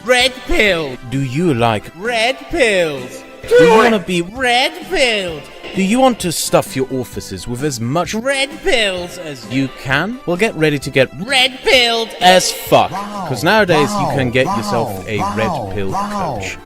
Redpilled? Do you like Redpilled? Do you want to be Redpilled? Do you want to stuff your offices with as much Red pills as you can? Well, get ready to get Redpilled as fuck, because nowadays you can get yourself a red pill coach.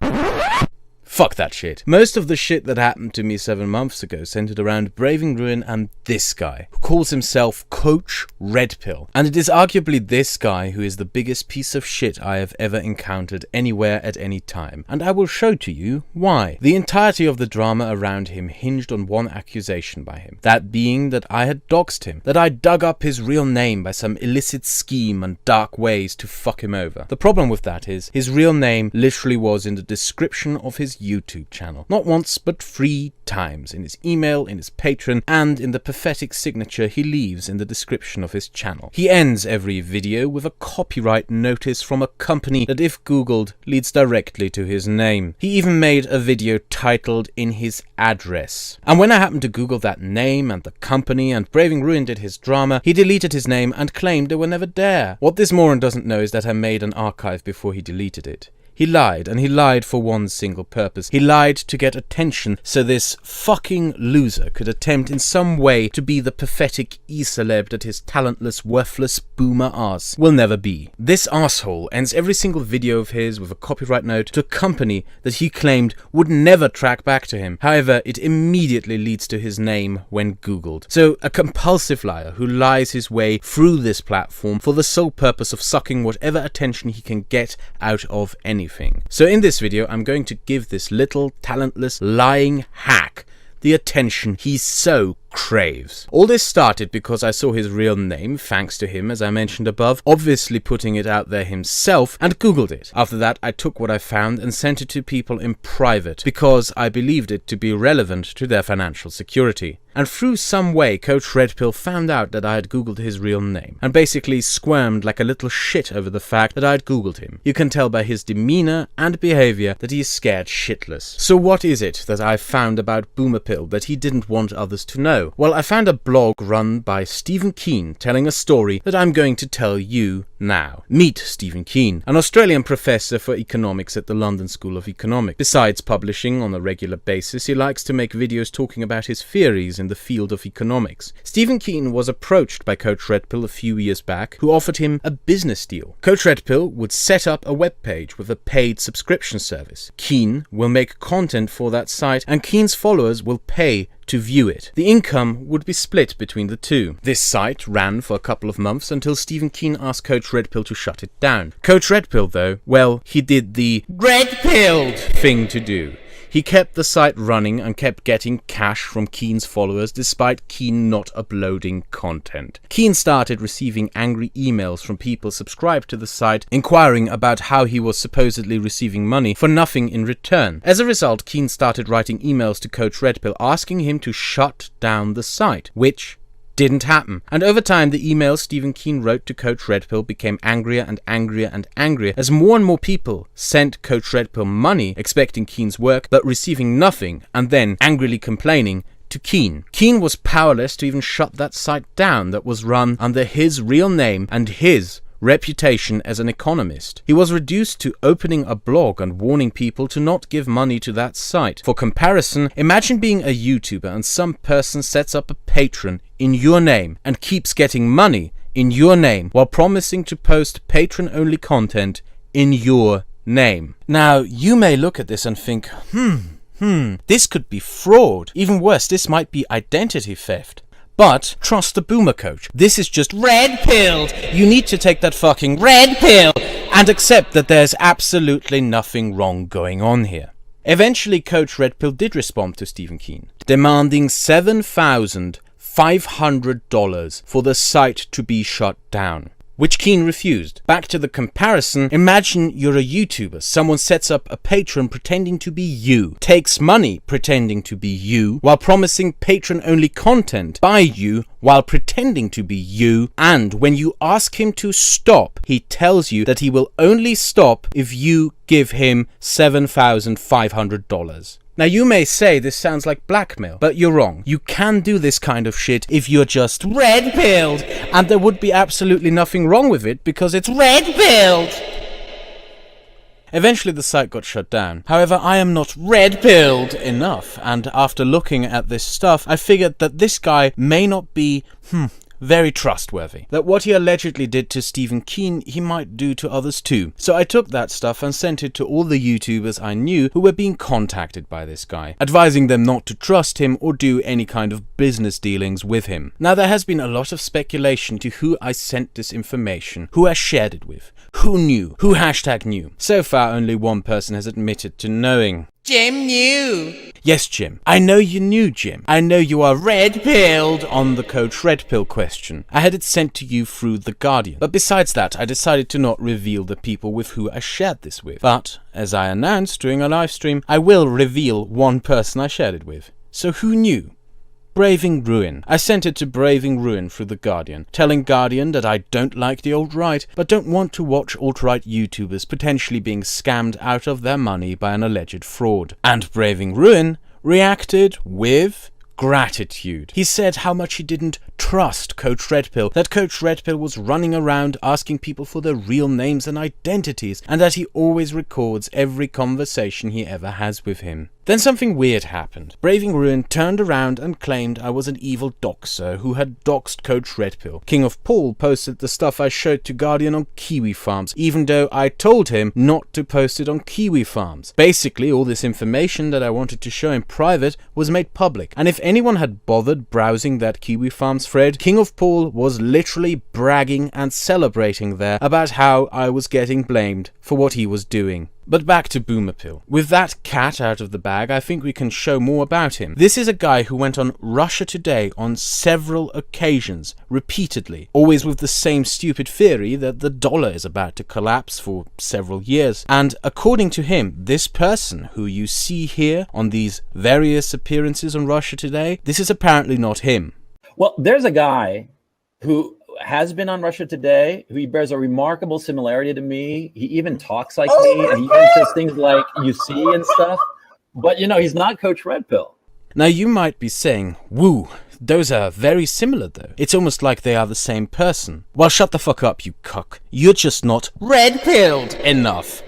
Fuck that shit. Most of the shit that happened to me 7 months ago centered around braving ruin and this guy, who calls himself Coach Redpill. And it is arguably this guy who is the biggest piece of shit I have ever encountered anywhere at any time. And I will show to you why. The entirety of the drama around him hinged on one accusation by him. That being that I had doxed him. That I dug up his real name by some illicit scheme and dark ways to fuck him over. The problem with that is, his real name literally was in the description of his YouTube channel. Not once, but 3 times. In his email, in his Patreon, and in the pathetic signature he leaves in the description of his channel. He ends every video with a copyright notice from a company that, if googled, leads directly to his name. He even made a video titled "In His Address." And when I happened to google that name and the company and Braving Ruin did his drama, he deleted his name and claimed they were never there. What this moron doesn't know is that I made an archive before he deleted it. He lied, and he lied for one single purpose. He lied to get attention so this fucking loser could attempt in some way to be the pathetic e-celeb that his talentless, worthless boomer ass will never be. This asshole ends every single video of his with a copyright note to a company that he claimed would never track back to him. However, it immediately leads to his name when googled. So, a compulsive liar who lies his way through this platform for the sole purpose of sucking whatever attention he can get out of anything. So in this video, I'm going to give this little, talentless, lying hack the attention he so craves. All this started because I saw his real name, thanks to him, as I mentioned above, obviously putting it out there himself, and googled it. After that, I took what I found and sent it to people in private, because I believed it to be relevant to their financial security. And through some way, Coach Redpill found out that I had googled his real name, and basically squirmed like a little shit over the fact that I had googled him. You can tell by his demeanor and behavior that he is scared shitless. So what is it that I found about Boomerpill that he didn't want others to know? Well, I found a blog run by Stephen Keen telling a story that I'm going to tell you now. Meet Stephen Keen, an Australian professor for economics at the London School of Economics. Besides publishing on a regular basis, he likes to make videos talking about his theories in the field of economics. Stephen Keen was approached by Coach Redpill a few years back, who offered him a business deal. Coach Redpill would set up a webpage with a paid subscription service. Keen will make content for that site, and Keen's followers will pay to view it. The income would be split between the two. This site ran for a couple of months until Stephen Keen asked Coach Redpill to shut it down. Coach Redpill, though, well, he did the Redpilled thing to do. He kept the site running and kept getting cash from Keen's followers despite Keen not uploading content. Keen started receiving angry emails from people subscribed to the site inquiring about how he was supposedly receiving money for nothing in return. As a result, Keen started writing emails to Coach Redpill asking him to shut down the site, which didn't happen. And over time, the emails Stephen Keen wrote to Coach Redpill became angrier and angrier and angrier as more and more people sent Coach Redpill money expecting Keen's work but receiving nothing, and then angrily complaining to Keen. Keen was powerless to even shut that site down that was run under his real name and his reputation as an economist. He was reduced to opening a blog and warning people to not give money to that site. For comparison, imagine being a YouTuber and some person sets up a Patreon in your name and keeps getting money in your name while promising to post Patreon-only content in your name. Now, you may look at this and think, this could be fraud. Even worse, this might be identity theft. But trust the boomer coach. This is just Redpilled. You need to take that fucking red pill and accept that there's absolutely nothing wrong going on here. Eventually, Coach Redpill did respond to Stephen Keen, demanding $7,500 for the site to be shut down, which Keen refused. Back to the comparison, imagine you're a YouTuber. Someone sets up a Patreon pretending to be you, takes money pretending to be you, while promising Patreon-only content by you while pretending to be you, and when you ask him to stop, he tells you that he will only stop if you give him $7,500. Now you may say this sounds like blackmail, but you're wrong. You can do this kind of shit if you're just Redpilled, and there would be absolutely nothing wrong with it because it's Redpilled. Eventually the site got shut down. However, I am not red-pilled enough, and after looking at this stuff, I figured that this guy may not be, very trustworthy. That what he allegedly did to Stephen Keen, he might do to others too. So I took that stuff and sent it to all the YouTubers I knew who were being contacted by this guy, advising them not to trust him or do any kind of business dealings with him. Now there has been a lot of speculation to who I sent this information, who I shared it with, who knew, who #knew. So far only one person has admitted to knowing. Jim knew. Yes, Jim. I know you knew, Jim. I know you are red-pilled on the Coach Redpill question. I had it sent to you through The Guardian. But besides that, I decided to not reveal the people with who I shared this with. But, as I announced during a live stream, I will reveal one person I shared it with. So who knew? Braving Ruin. I sent it to Braving Ruin through The Guardian, telling Guardian that I don't like the alt-right, but don't want to watch alt-right YouTubers potentially being scammed out of their money by an alleged fraud. And Braving Ruin reacted with gratitude. He said how much he didn't trust Coach Redpill, that Coach Redpill was running around asking people for their real names and identities, and that he always records every conversation he ever has with him. Then something weird happened. Braving Ruin turned around and claimed I was an evil doxer who had doxed Coach Redpill. King of Paul posted the stuff I showed to Guardian on Kiwi Farms, even though I told him not to post it on Kiwi Farms. Basically, all this information that I wanted to show in private was made public, and if anyone had bothered browsing that Kiwi Farms thread, King of Paul was literally bragging and celebrating there about how I was getting blamed for what he was doing. But back to Boomerpill. With that cat out of the bag, I think we can show more about him. This is a guy who went on Russia Today on several occasions, repeatedly, always with the same stupid theory that the dollar is about to collapse for several years. And according to him, this person who you see here on these various appearances on Russia Today, this is apparently not him. Well, there's a guy who has been on Russia Today, who bears a remarkable similarity to me. He even talks like me, and he even says things like "you see" and stuff. But he's not Coach Redpill. Now you might be saying, "Woo, those are very similar though. It's almost like they are the same person." Well, shut the fuck up, you cuck. You're just not red-pilled enough.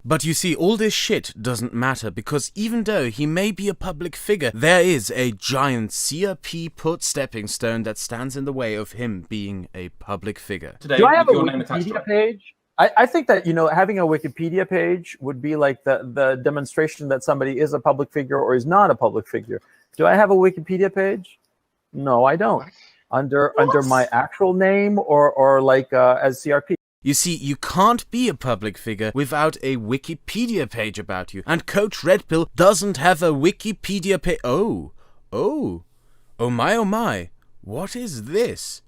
But you see, all this shit doesn't matter, because even though he may be a public figure, there is a giant CRP put stepping stone that stands in the way of him being a public figure. Today, Do I have a your name attached to Wikipedia it. page? I think that, having a Wikipedia page would be like the demonstration that somebody is a public figure or is not a public figure. Do I have a Wikipedia page? No, I don't. Under my actual name or like as CRP. You see, you can't be a public figure without a Wikipedia page about you. And Coach Redpill doesn't have a Wikipedia page. Oh my. What is this?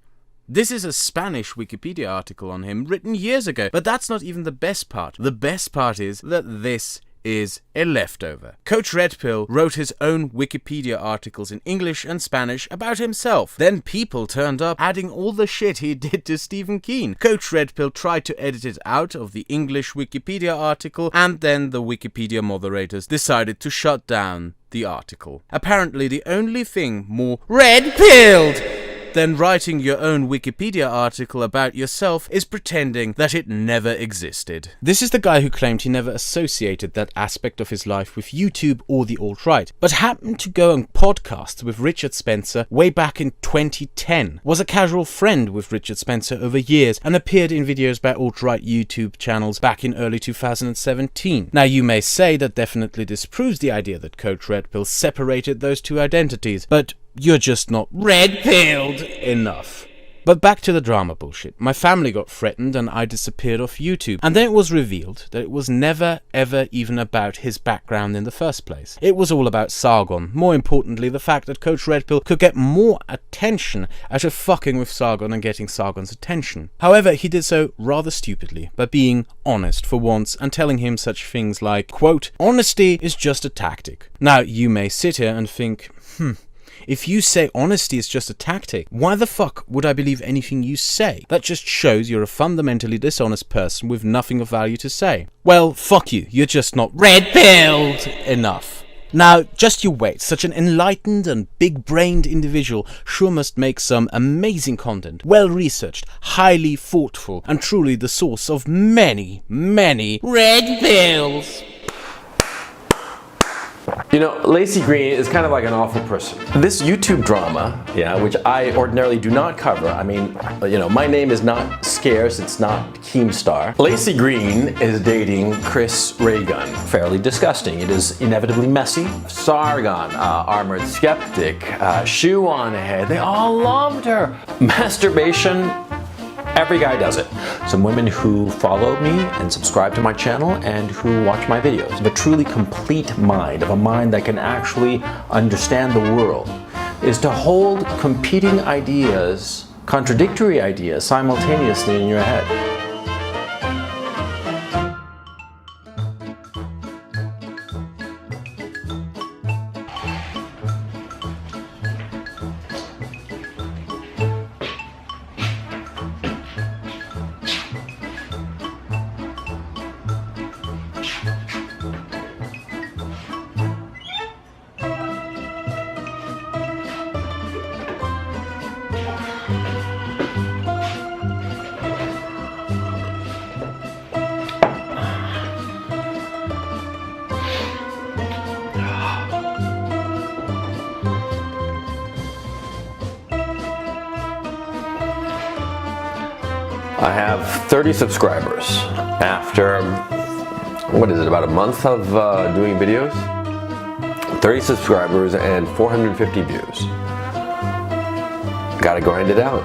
This is a Spanish Wikipedia article on him written years ago. But that's not even the best part. The best part is that this is a leftover. Coach Redpill wrote his own Wikipedia articles in English and Spanish about himself. Then people turned up adding all the shit he did to Stephen Keen. Coach Redpill tried to edit it out of the English Wikipedia article, and then the Wikipedia moderators decided to shut down the article. Apparently the only thing more red-pilled than writing your own Wikipedia article about yourself is pretending that it never existed. This is the guy who claimed he never associated that aspect of his life with YouTube or the alt-right, but happened to go on podcasts with Richard Spencer way back in 2010, was a casual friend with Richard Spencer over years, and appeared in videos by alt-right YouTube channels back in early 2017. Now you may say that definitely disproves the idea that Coach Redpill separated those two identities, but you're just not red-pilled enough. But back to the drama bullshit. My family got threatened and I disappeared off YouTube. And then it was revealed that it was never ever even about his background in the first place. It was all about Sargon. More importantly, the fact that Coach Redpill could get more attention out of fucking with Sargon and getting Sargon's attention. However, he did so rather stupidly by being honest for once and telling him such things like, quote, "Honesty is just a tactic." Now, you may sit here and think, if you say honesty is just a tactic, why the fuck would I believe anything you say? That just shows you're a fundamentally dishonest person with nothing of value to say. Well, fuck you. You're just not red-pilled enough. Now, just you wait, such an enlightened and big-brained individual sure must make some amazing content, well-researched, highly thoughtful, and truly the source of many, many red pills. You know, Lacey Green is kind of like an awful person. This YouTube drama, which I ordinarily do not cover. I mean, my name is not scarce, it's not Keemstar. Lacey Green is dating Chris Ray Gun. Fairly disgusting. It is inevitably messy. Sargon, Armored Skeptic, Shoe on Head, they all loved her. Masturbation, every guy does it. Some women who follow me and subscribe to my channel and who watch my videos. Of a truly complete mind, of a mind that can actually understand the world, is to hold competing ideas, contradictory ideas, simultaneously in your head. I have 30 subscribers after, what is it, about a month of doing videos? 30 subscribers and 450 views. Gotta grind it out.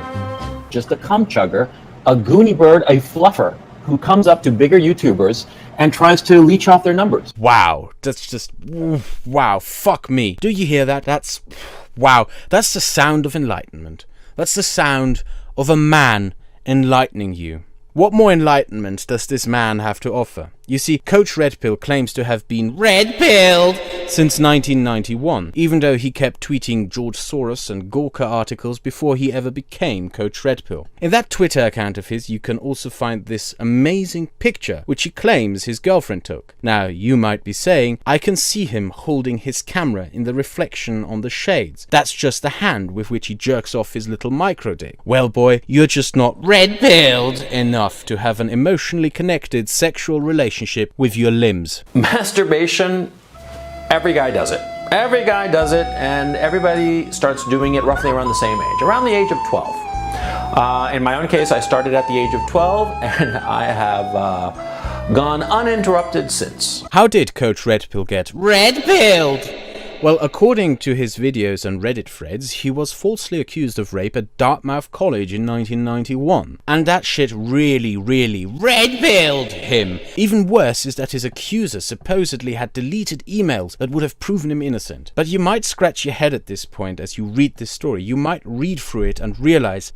Just a cum chugger, a goony bird, a fluffer who comes up to bigger YouTubers and tries to leech off their numbers. Wow, that's just, wow, fuck me. Do you hear that? That's, wow, that's the sound of enlightenment. That's the sound of a man enlightening you. What more enlightenment does this man have to offer? You see, Coach Redpilled claims to have been Redpilled since 1991, even though he kept tweeting George Soros and Gawker articles before he ever became Coach Redpilled. In that Twitter account of his, you can also find this amazing picture, which he claims his girlfriend took. Now, you might be saying, I can see him holding his camera in the reflection on the shades. That's just the hand with which he jerks off his little micro dick. Well, boy, you're just not Redpilled enough to have an emotionally connected sexual relationship with your limbs. Masturbation, every guy does it. Every guy does it, and everybody starts doing it roughly around the same age, around the age of 12. In my own case, I started at the age of 12, and I have gone uninterrupted since. How did Coach Redpilled get Redpilled? Well, according to his videos and Reddit threads, he was falsely accused of rape at Dartmouth College in 1991. And that shit really Redpilled him. Even worse is that his accuser supposedly had deleted emails that would have proven him innocent. But you might scratch your head at this point as you read this story. You might read through it and realize,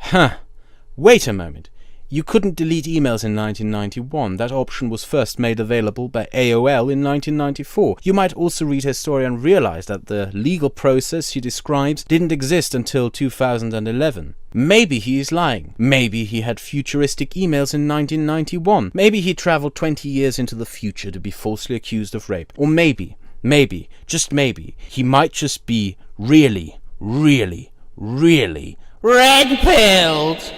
wait a moment. You couldn't delete emails in 1991. That option was first made available by AOL in 1994. You might also read his story and realize that the legal process he describes didn't exist until 2011. Maybe he is lying. Maybe he had futuristic emails in 1991. Maybe he traveled 20 years into the future to be falsely accused of rape. Or maybe, just maybe, he might just be really Redpilled.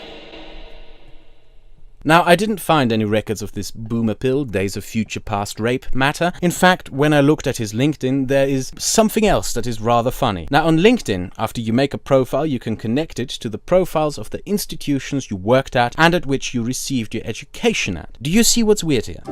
Now, I didn't find any records of this boomer pill, Days of Future Past rape matter. In fact, when I looked at his LinkedIn, there is something else that is rather funny. Now, on LinkedIn, after you make a profile, you can connect it to the profiles of the institutions you worked at and at which you received your education at. Do you see what's weird here?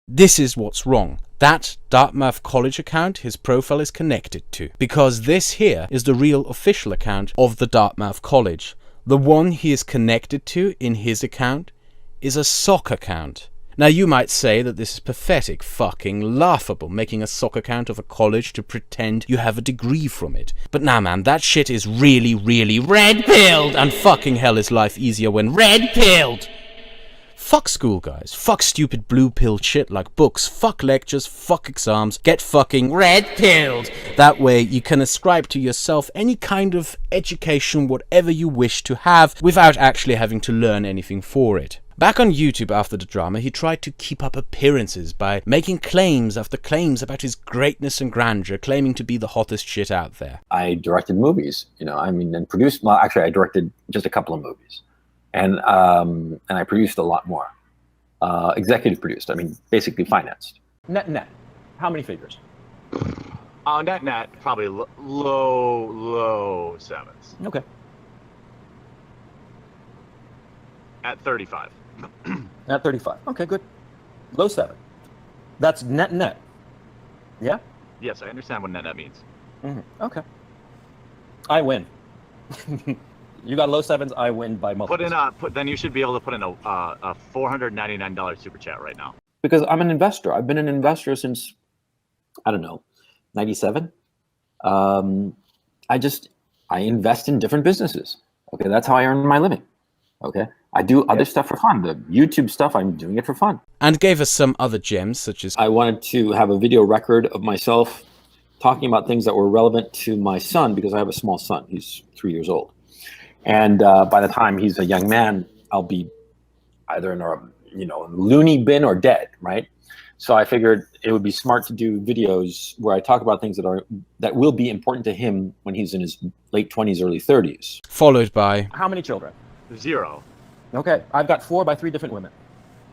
This is what's wrong. That Dartmouth College account his profile is connected to. Because this here is the real official account of the Dartmouth College. The one he is connected to in his account is a sock account. Now you might say that this is pathetic, fucking laughable, making a sock account of a college to pretend you have a degree from it. But nah man, that shit is really Redpilled, and fucking hell is life easier when Redpilled. Fuck school, guys. Fuck stupid blue pill shit like books. Fuck lectures. Fuck exams. Get fucking Red-pilled. That way you can ascribe to yourself any kind of education, whatever you wish to have, without actually having to learn anything for it. Back on YouTube after the drama, he tried to keep up appearances by making claims after claims about his greatness and grandeur, claiming to be the hottest shit out there. I directed movies, and produced. Well, actually, I directed just a couple of movies, and I produced a lot more. Executive produced. Basically financed. Net. How many figures? Net, probably low sevens. Okay. At 35. At 35. Okay, good. Low 7. That's net. Yeah? Yes, I understand what net means. Okay. I win. You got low 7s, I win by multiples. Then you should be able to put in a $499 super chat right now. Because I'm an investor. I've been an investor since, 97. I invest in different businesses. Okay, that's how I earn my living. Okay, I do other stuff for fun. The YouTube stuff, I'm doing it for fun. And gave us some other gems, such as I wanted to have a video record of myself talking about things that were relevant to my son, because I have a small son. He's 3 years old. And by the time he's a young man, I'll be either in a loony bin or dead, right? So I figured it would be smart to do videos where I talk about things that will be important to him when he's in his late 20s, early 30s. followed by How many children? 0. Okay, I've got 4 by 3 different women.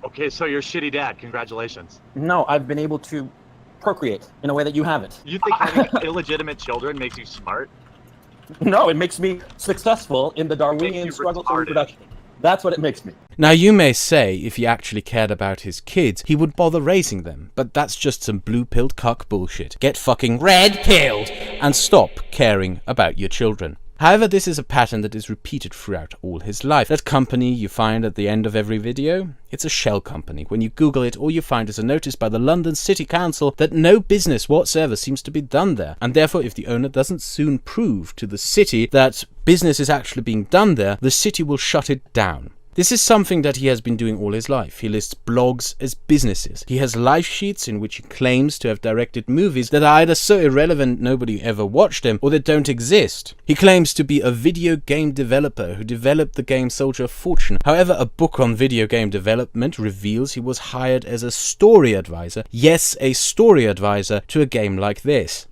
Okay, so you're a shitty dad. Congratulations. No, I've been able to procreate in a way that you haven't. You think having illegitimate children makes you smart? No, it makes me successful in the Darwinian you struggle for retarded. reproduction. That's what it makes me. Now you may say if he actually cared about his kids, he would bother raising them, but that's just some blue-pilled cuck bullshit. Get fucking Red-pilled. and stop caring about your children. However, this is a pattern that is repeated throughout all his life. That company you find at the end of every video, it's a shell company. When you Google it, all you find is a notice by the London City Council that no business whatsoever seems to be done there. And therefore, if the owner doesn't soon prove to the city that business is actually being done there, the city will shut it down. This is something that he has been doing all his life. He lists blogs as businesses. He has life sheets in which he claims to have directed movies that are either so irrelevant nobody ever watched them or that don't exist. He claims to be a video game developer who developed the game Soldier of Fortune. However, a book on video game development reveals he was hired as a story advisor. Yes, a story advisor to a game like this.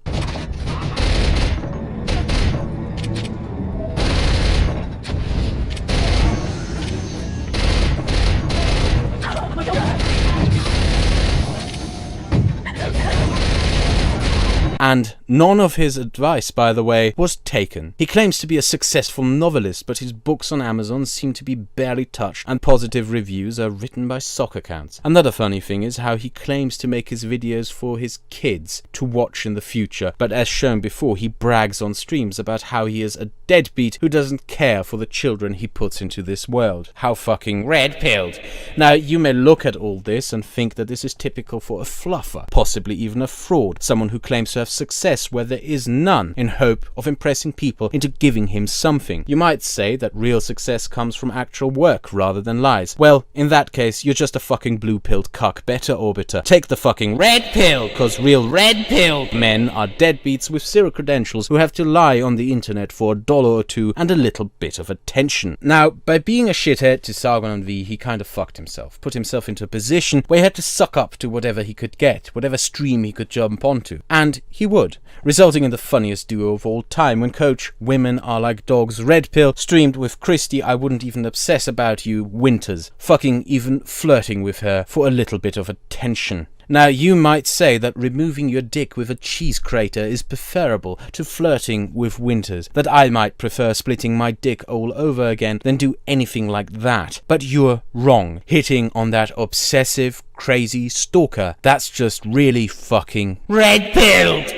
And none of his advice, by the way, was taken. He claims to be a successful novelist, but his books on Amazon seem to be barely touched, and positive reviews are written by sock accounts. Another funny thing is how he claims to make his videos for his kids to watch in the future, but as shown before, he brags on streams about how he is a deadbeat who doesn't care for the children he puts into this world. How fucking Red-pilled. Now, you may look at all this and think that this is typical for a fluffer, possibly even a fraud, someone who claims to have success where there is none, in hope of impressing people into giving him something. You might say that real success comes from actual work rather than lies. Well, in that case, you're just a fucking blue-pilled cuck. Better orbiter. Take the fucking Red-pilled. cause real Red-pilled. men are deadbeats with zero credentials who have to lie on the internet for $1 or $2 and a little bit of attention. Now, by being a shithead to Sargon and V, he kind of fucked himself, put himself into a position where he had to suck up to whatever he could get, whatever stream he could jump onto. And he would, resulting in the funniest duo of all time when Coach Women Are Like Dogs Red Pill streamed with Christy I Wouldn't Even Obsess About You Winters, fucking even flirting with her for a little bit of attention. Now, you might say that removing your dick with a cheese crater is preferable to flirting with Winters, that I might prefer splitting my dick all over again than do anything like that. But you're wrong. Hitting on that obsessive, crazy stalker, that's just really fucking Red-pilled.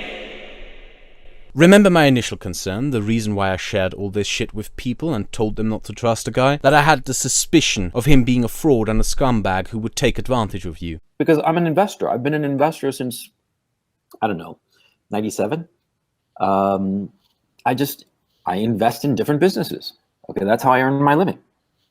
Remember my initial concern, the reason why I shared all this shit with people and told them not to trust a guy? That I had the suspicion of him being a fraud and a scumbag who would take advantage of you. Because I'm an investor. I've been an investor since, 97. I invest in different businesses. Okay, that's how I earn my living.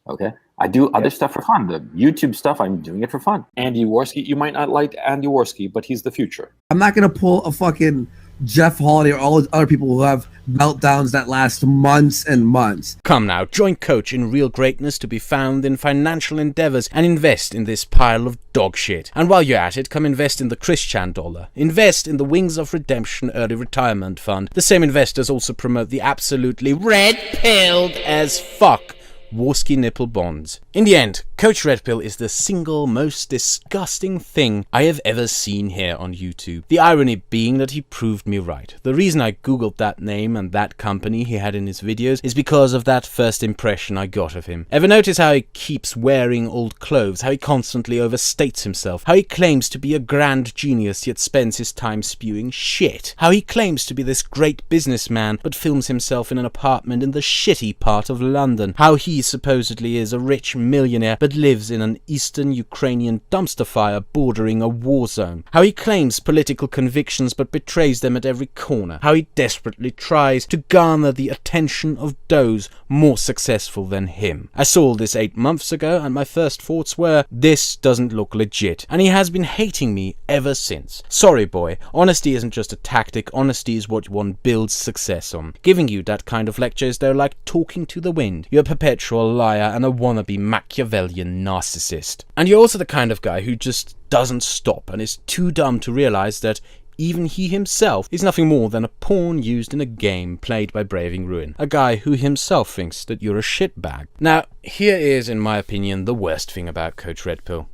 Okay, I do other stuff for fun. The YouTube stuff, I'm doing it for fun. Andy Worski, you might not like Andy Worski, but he's the future. I'm not going to pull a fucking Jeff Holiday or all those other people who have meltdowns that last months and months. Come now, join Coach in real greatness to be found in financial endeavors and invest in this pile of dog shit. And while you're at it, come invest in the Christian dollar. Invest in the Wings of Redemption Early Retirement Fund. The same investors also promote the absolutely red-pilled as fuck Warski nipple bonds. In the end, Coach Redpilled is the single most disgusting thing I have ever seen here on YouTube. The irony being that he proved me right. The reason I googled that name and that company he had in his videos is because of that first impression I got of him. Ever notice how he keeps wearing old clothes, how he constantly overstates himself, how he claims to be a grand genius yet spends his time spewing shit, how he claims to be this great businessman but films himself in an apartment in the shitty part of London, how he supposedly is a rich millionaire but lives in an eastern Ukrainian dumpster fire bordering a war zone, how he claims political convictions but betrays them at every corner, how he desperately tries to garner the attention of those more successful than him. I saw all this 8 months ago and my first thoughts were, this doesn't look legit, and he has been hating me ever since. Sorry boy, honesty isn't just a tactic, honesty is what one builds success on. Giving you that kind of lectures though like talking to the wind. You're a perpetual liar and a wannabe Machiavellian narcissist. And you're also the kind of guy who just doesn't stop and is too dumb to realize that even he himself is nothing more than a pawn used in a game played by Braving Ruin. A guy who himself thinks that you're a shitbag. Now, here is, in my opinion, the worst thing about Coach Redpilled.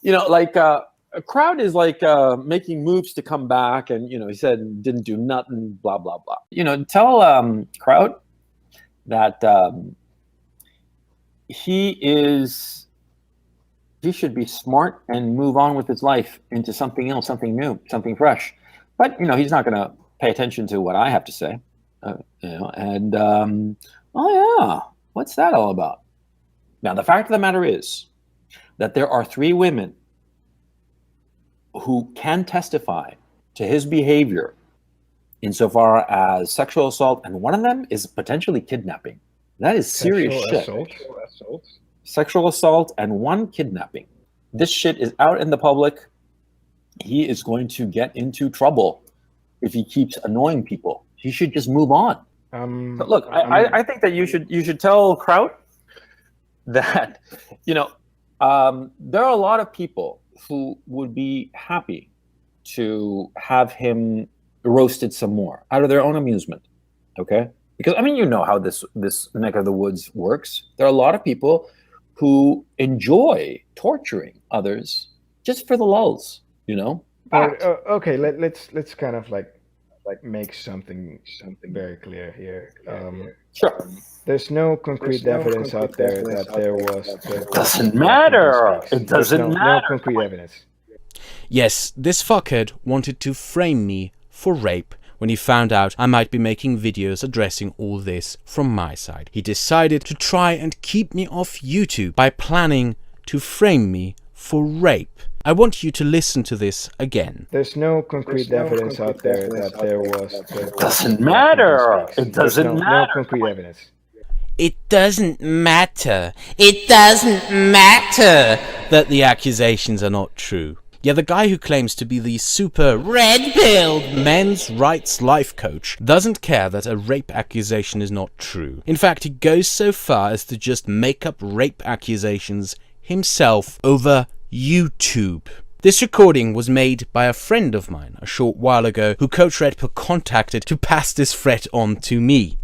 You know, like a Kraut is like making moves to come back, and you know, he said didn't do nothing, blah blah blah. You know, tell Kraut that he should be smart and move on with his life into something else, something new, something fresh. But you know, he's not going to pay attention to what I have to say. You know, and oh yeah, what's that all about? Now, the fact of the matter is that there are 3 women who can testify to his behavior insofar as sexual assault, and one of them is potentially kidnapping. That is serious shit. Sexual assault and 1 kidnapping. This shit is out in the public. He is going to get into trouble if he keeps annoying people. He should just move on. But look, I think that you should tell Kraut that, you know, there are a lot of people who would be happy to have him roasted some more out of their own amusement. Okay? Because I mean, you know how this neck of the woods works. There are a lot of people who enjoy torturing others just for the lulls, you know. But, okay, let's kind of like make something very clear here. Sure. There's no concrete evidence out there that there was. Doesn't matter. It doesn't matter. No concrete evidence. Yes, this fuckhead wanted to frame me for rape. When he found out I might be making videos addressing all this from my side, he decided to try and keep me off YouTube by planning to frame me for rape. I want you to listen to this again. There's no concrete evidence out there that there was. Doesn't matter. It doesn't matter. No concrete evidence. It doesn't matter. It doesn't matter that the accusations are not true. Yeah, the guy who claims to be the super red-pilled men's rights life coach doesn't care that a rape accusation is not true. In fact, he goes so far as to just make up rape accusations himself over YouTube. This recording was made by a friend of mine a short while ago who Coach Redpilled contacted to pass this threat on to me.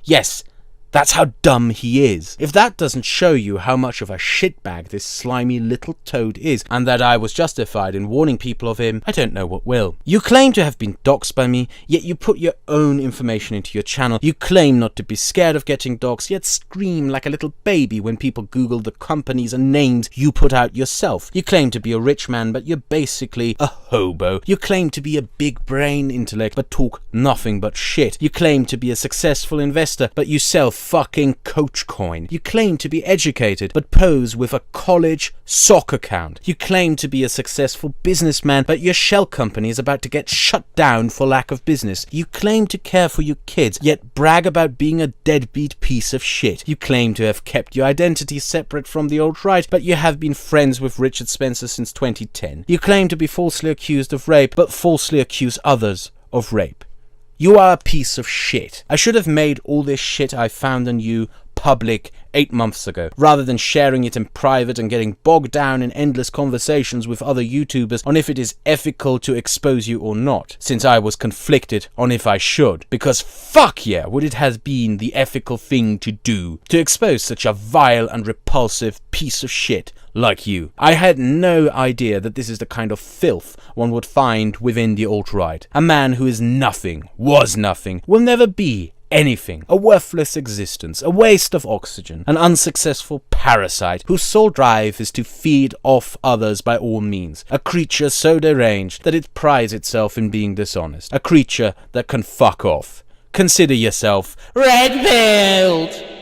Yes, that's how dumb he is. If that doesn't show you how much of a shitbag this slimy little toad is, and that I was justified in warning people of him, I don't know what will. You claim to have been doxed by me, yet you put your own information into your channel. You claim not to be scared of getting doxed, yet scream like a little baby when people Google the companies and names you put out yourself. You claim to be a rich man, but you're basically a hobo. You claim to be a big brain intellect, but talk nothing but shit. You claim to be a successful investor, but you sell fucking coach coin. You claim to be educated, but pose with a college sock account. You claim to be a successful businessman, but your shell company is about to get shut down for lack of business. You claim to care for your kids, yet brag about being a deadbeat piece of shit. You claim to have kept your identity separate from the alt-right, but you have been friends with Richard Spencer since 2010. You claim to be falsely accused of rape, but falsely accuse others of rape. You are a piece of shit. I should have made all this shit I found on you public 8 months ago, rather than sharing it in private and getting bogged down in endless conversations with other YouTubers on if it is ethical to expose you or not, since I was conflicted on if I should, because fuck yeah, would it have been the ethical thing to do, to expose such a vile and repulsive piece of shit like you. I had no idea that this is the kind of filth one would find within the alt-right. A man who is nothing, was nothing, will never be anything, a worthless existence, a waste of oxygen, an unsuccessful parasite whose sole drive is to feed off others by all means, a creature so deranged that it prides itself in being dishonest, a creature that can fuck off. Consider yourself Redpilled!